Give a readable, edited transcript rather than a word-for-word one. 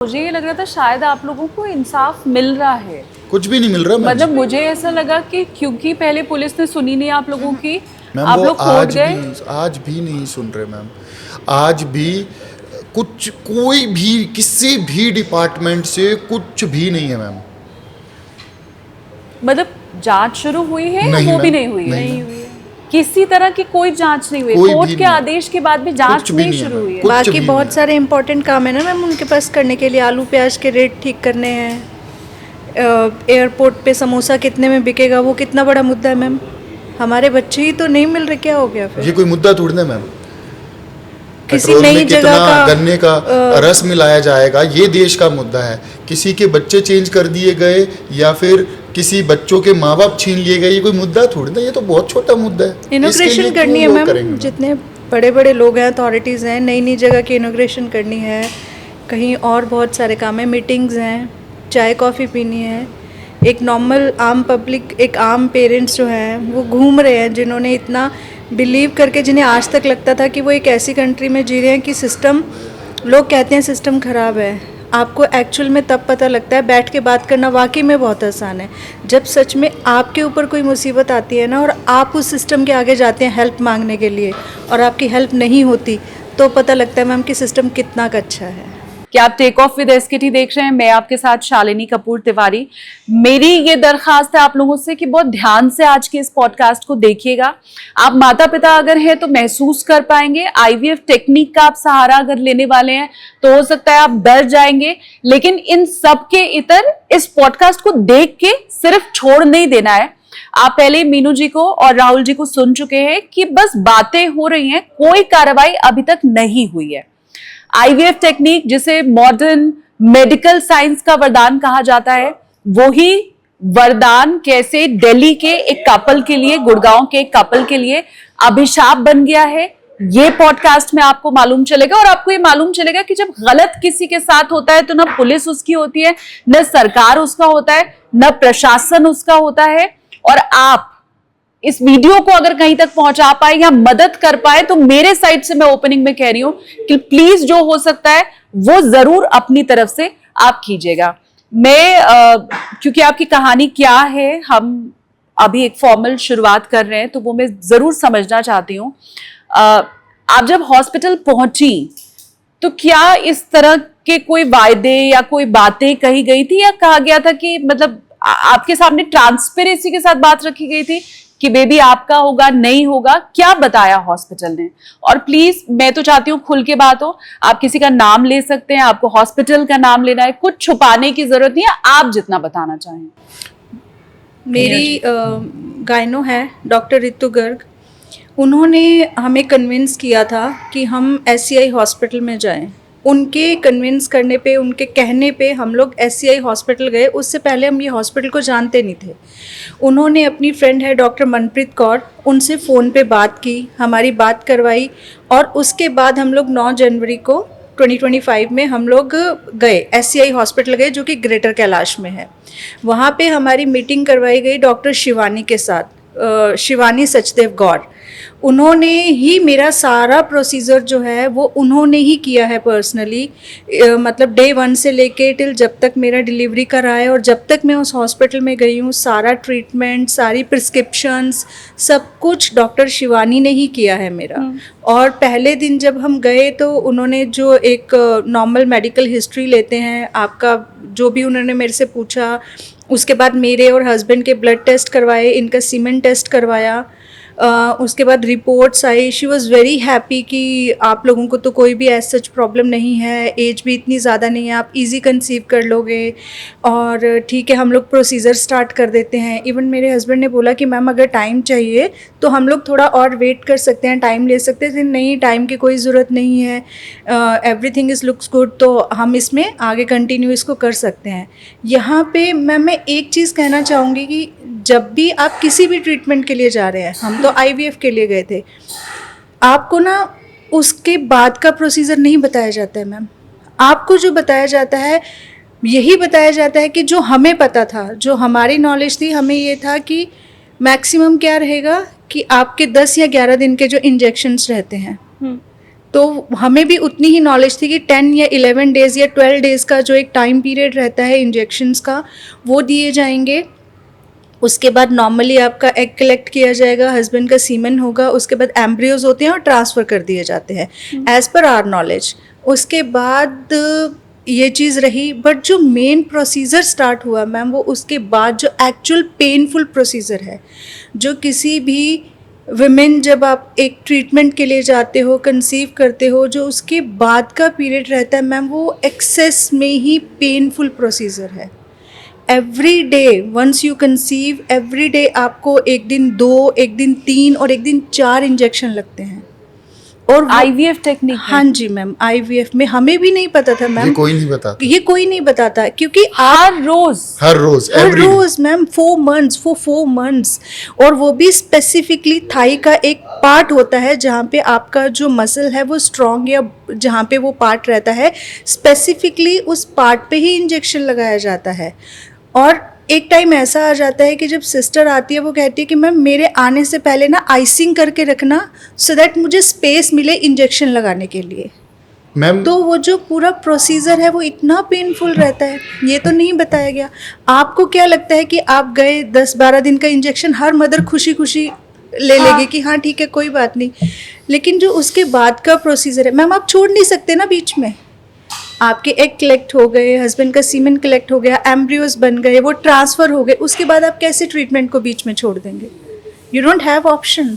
मुझे ये लग रहा था शायद आप लोगों को इंसाफ मिल रहा है। कुछ भी नहीं मिल रहा मैम। मतलब मुझे ऐसा लगा कि क्योंकि पहले पुलिस ने सुनी नहीं आप लोगों की, मैम आप वो लोग कोर्ट गए। आज भी नहीं सुन रहे मैम। आज भी कुछ कोई भी किसी भी डिपार्टमेंट से कुछ भी नहीं है मैम। मतलब जांच शुरू हुई है या नहीं वो भी मैम, नहीं हुई है? नहीं। नहीं हुई है, किसी तरह की कोई जांच नहीं हुई, कोई कोर्ट भी के नहीं। आदेश के बाद भी जांच कुछ भी नहीं नहीं है शुरू मैम। हुई है। कुछ बाकी भी बहुत नहीं। सारे इंपॉर्टेंट काम है ना मैम उनके पास करने के लिए। आलू प्याज के रेट ठीक करने हैं, एयरपोर्ट पे समोसा कितने में बिकेगा वो कितना बड़ा मुद्दा है मैम। हमारे बच्चे ही तो नहीं मिल रहे, क्या हो गया ये फिर? कोई मुद्दा थोड़ी ना मैम। किसी पेट्रोल में नई कितना जगह का गन्ने का रस मिलाया जाएगा, ये देश का मुद्दा है। किसी के बच्चे चेंज कर दिए गए या फिर किसी बच्चों के माँ बाप छीन लिए गए, ये कोई मुद्दा थोड़ी ना। ये तो बहुत छोटा मुद्दा है। इसके लिए इनोग्रेशन क्यों करनी है लोग मैम। करेंगे? जितने बड़े बड़े लोग हैं, अथॉरिटीज़ हैं, नई नई जगह की इनोग्रेशन करनी है, कहीं और बहुत सारे काम है, मीटिंग्स हैं, चाय कॉफ़ी पीनी है। एक नॉर्मल आम पब्लिक, एक आम पेरेंट्स जो हैं वो घूम रहे हैं, जिन्होंने इतना बिलीव करके, जिन्हें आज तक लगता था कि वो एक ऐसी कंट्री में जी रहे हैं कि सिस्टम, लोग कहते हैं सिस्टम ख़राब है, आपको एक्चुअल में तब पता लगता है। बैठ के बात करना वाकई में बहुत आसान है। जब सच में आपके ऊपर कोई मुसीबत आती है ना और आप उस सिस्टम के आगे जाते हैं हेल्प मांगने के लिए और आपकी हेल्प नहीं होती, तो पता लगता है मैम कि सिस्टम कितना अच्छा है। क्या आप टेक ऑफ विद एसकेटी देख रहे हैं? मैं आपके साथ शालिनी कपूर तिवारी। मेरी ये दरखास्त है आप लोगों से कि बहुत ध्यान से आज के इस पॉडकास्ट को देखिएगा। आप माता पिता अगर हैं तो महसूस कर पाएंगे। आईवीएफ टेक्निक का आप सहारा अगर लेने वाले हैं तो हो सकता है आप डर जाएंगे, लेकिन इन सब के इतर इस पॉडकास्ट को देख के सिर्फ छोड़ नहीं देना है। आप पहले मीनू जी को और राहुल जी को सुन चुके हैं कि बस बातें हो रही हैं, कोई कार्रवाई अभी तक नहीं हुई है। आईवीएफ टेक्निक, जिसे मॉडर्न मेडिकल साइंस का वरदान कहा जाता है, वही वरदान कैसे दिल्ली के एक कपल के लिए, गुड़गांव के एक कपल के लिए अभिशाप बन गया है, ये पॉडकास्ट में आपको मालूम चलेगा। और आपको ये मालूम चलेगा कि जब गलत किसी के साथ होता है तो न पुलिस उसकी होती है, न सरकार उसका होता है, न प्रशासन उसका होता है। और आप इस वीडियो को अगर कहीं तक पहुंचा पाए या मदद कर पाए तो मेरे साइड से मैं ओपनिंग में कह रही हूं कि प्लीज जो हो सकता है वो जरूर अपनी तरफ से आप कीजिएगा। मैं क्योंकि आपकी कहानी क्या है, हम अभी एक फॉर्मल शुरुआत कर रहे हैं, तो वो मैं जरूर समझना चाहती हूँ। आप जब हॉस्पिटल पहुंची तो क्या इस तरह के कोई वायदे या कोई बातें कही गई थी, या कहा गया था कि मतलब आपके सामने ट्रांसपेरेंसी के साथ बात रखी गई थी कि बेबी आपका होगा, नहीं होगा? क्या बताया हॉस्पिटल ने? और प्लीज मैं तो चाहती हूँ खुल के बात हो। आप किसी का नाम ले सकते हैं, आपको हॉस्पिटल का नाम लेना है, कुछ छुपाने की जरूरत नहीं है, आप जितना बताना चाहें। मेरी गायनो है डॉक्टर रितु गर्ग, उन्होंने हमें कन्विंस किया था कि हम एससीआई हॉस्पिटल में जाएं। उनके कन्विंस करने पे, उनके कहने पे हम लोग एससीआई हॉस्पिटल गए। उससे पहले हम ये हॉस्पिटल को जानते नहीं थे। उन्होंने अपनी फ्रेंड है डॉक्टर मनप्रीत कौर, उनसे फ़ोन पे बात की, हमारी बात करवाई, और उसके बाद हम लोग 9 जनवरी को 2025 में हम लोग गए, एससीआई हॉस्पिटल गए, जो कि ग्रेटर कैलाश में है। वहाँ पे हमारी मीटिंग करवाई गई डॉक्टर शिवानी के साथ, शिवानी सचदेव गौर। उन्होंने ही मेरा सारा प्रोसीजर जो है वो उन्होंने ही किया है पर्सनली, मतलब डे 1 से लेके टिल जब तक मेरा डिलीवरी करा है और जब तक मैं उस हॉस्पिटल में गई हूँ, सारा ट्रीटमेंट, सारी प्रिस्क्रिप्शंस, सब कुछ डॉक्टर शिवानी ने ही किया है मेरा। और पहले दिन जब हम गए तो उन्होंने जो एक नॉर्मल मेडिकल हिस्ट्री लेते हैं आपका, जो भी उन्होंने मेरे से पूछा, उसके बाद मेरे और हस्बैंड के ब्लड टेस्ट करवाए, इनका सीमेन टेस्ट करवाया, उसके बाद reports I. She was very happy कि आप लोगों को तो कोई भी ऐसा सच प्रॉब्लम नहीं है, एज भी इतनी ज़्यादा नहीं है, आप इजी कंसीव कर लोगे, और ठीक है हम लोग प्रोसीजर स्टार्ट कर देते हैं। इवन मेरे हस्बैंड ने बोला कि मैम अगर टाइम चाहिए तो हम लोग थोड़ा और वेट कर सकते हैं, टाइम ले सकते हैं। नहीं, टाइम की कोई ज़रूरत नहीं है, एवरीथिंग इज़ लुक्स गुड, तो हम इसमें आगे कंटिन्यू इसको कर सकते हैं। यहाँ पे मैं एक चीज़ कहना चाहूँगी कि जब भी आप किसी भी ट्रीटमेंट के लिए जा रहे हैं, हम तो आईवीएफ के लिए गए थे, आपको ना उसके बाद का प्रोसीजर नहीं बताया जाता है मैम। आपको जो बताया जाता है यही बताया जाता है कि जो हमें पता था, जो हमारी नॉलेज थी, हमें ये था कि मैक्सिमम क्या रहेगा कि आपके 10 या 11 दिन के जो इंजेक्शन्स रहते हैं तो हमें भी उतनी ही नॉलेज थी कि 10 या 11 डेज़ या 12 डेज़ का जो एक टाइम पीरियड रहता है इंजेक्शंस का, वो दिए जाएंगे। उसके बाद नॉर्मली आपका एग कलेक्ट किया जाएगा, हस्बैंड का सीमन होगा, उसके बाद एम्ब्रियोज होते हैं और ट्रांसफ़र कर दिए जाते हैं एज़ पर आवर नॉलेज। उसके बाद ये चीज़ रही, बट जो मेन प्रोसीजर स्टार्ट हुआ मैम, वो उसके बाद जो एक्चुअल पेनफुल प्रोसीजर है, जो किसी भी विमेन जब आप एक ट्रीटमेंट के लिए जाते हो, कंसीव करते हो, जो उसके बाद का पीरियड रहता है मैम, वो एक्सेस में ही पेनफुल प्रोसीजर है। Every day once you conceive, every day आपको एक दिन 2, एक दिन 3 और एक दिन 4 इंजेक्शन लगते हैं। और IVF टेक्निक? हाँ जी मैम, IVF में हमें भी नहीं पता था मैम, ये कोई नहीं बताता, ये कोई नहीं बताता, क्योंकि हर रोज हर रोज हर every day। रोज मैम 4 months, और वो भी स्पेसिफिकली थाई का एक पार्ट होता है जहाँ पे आपका जो मसल है वो स्ट्रॉन्ग, या जहाँ पे वो पार्ट रहता है स्पेसिफिकली उस पार्ट पे ही इंजेक्शन लगाया जाता है। और एक टाइम ऐसा आ जाता है कि जब सिस्टर आती है, वो कहती है कि मैम मेरे आने से पहले ना आइसिंग करके रखना, सो दैट मुझे स्पेस मिले इंजेक्शन लगाने के लिए। मैम तो वो जो पूरा प्रोसीजर है वो इतना पेनफुल रहता है, ये तो नहीं बताया गया। आपको क्या लगता है कि आप गए 10-12 दिन का इंजेक्शन, हर मदर खुशी खुशी ले लेगी कि हाँ ठीक है कोई बात नहीं, लेकिन जो उसके बाद का प्रोसीजर है मैम, आप छोड़ नहीं सकते ना बीच में। आपके एग कलेक्ट हो गए, हस्बैंड का सीमेन कलेक्ट हो गया, एम्ब्रियोज बन गए, वो ट्रांसफ़र हो गए, उसके बाद आप कैसे ट्रीटमेंट को बीच में छोड़ देंगे? You don't have option.